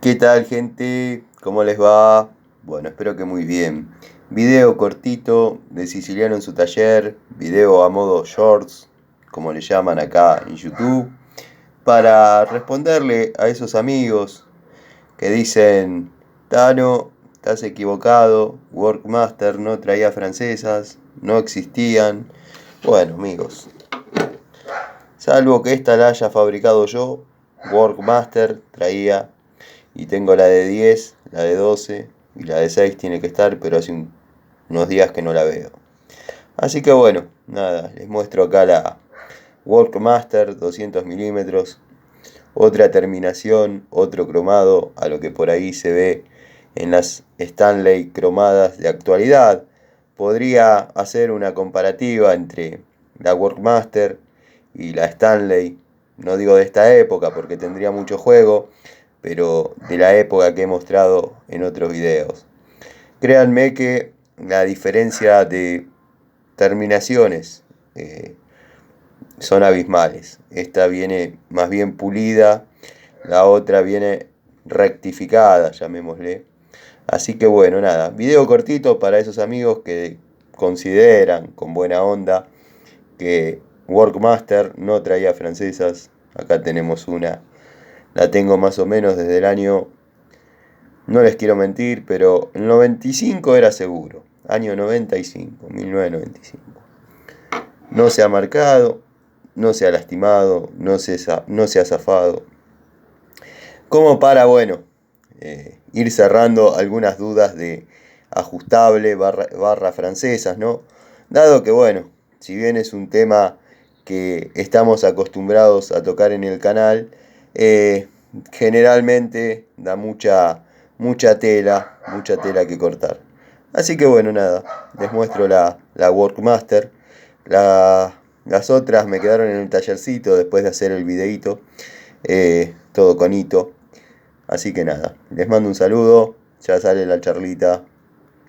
¿Qué tal, gente? ¿Cómo les va? Bueno, espero que muy bien. Video cortito de Siciliano en su taller, video a modo shorts, como le llaman acá en YouTube, para responderle a esos amigos que dicen: Tano, estás equivocado, Workmaster no traía francesas, no existían. Bueno, amigos, salvo que esta la haya fabricado yo, Workmaster traía. Y tengo la de 10, la de 12 y la de 6 tiene que estar, pero hace unos días que no la veo. Así que bueno, nada, les muestro acá la Workmaster 200 milímetros. Otra terminación, otro cromado a lo que por ahí se ve en las Stanley cromadas de actualidad. Podría hacer una comparativa entre la Workmaster y la Stanley. No digo de esta época porque tendría mucho juego, pero de la época que he mostrado en otros videos. Créanme que la diferencia de terminaciones son abismales. Esta viene más bien pulida, la otra viene rectificada, llamémosle. Así que bueno, nada, video cortito para esos amigos que consideran con buena onda que Workmaster no traía francesas. Acá tenemos una, la tengo más o menos desde el año, no les quiero mentir, pero el 95 era seguro. Año 95, 1995. No se ha marcado, no se ha lastimado, no se ha zafado. Como para, bueno, ir cerrando algunas dudas de ajustable barra francesas, ¿no? Dado que, bueno, si bien es un tema que estamos acostumbrados a tocar en el canal, generalmente da mucha tela que cortar. Así que bueno, nada, les muestro la Workmaster. Las otras me quedaron en el tallercito después de hacer el videíto, todo con hito. Así que nada, les mando un saludo, ya sale la charlita.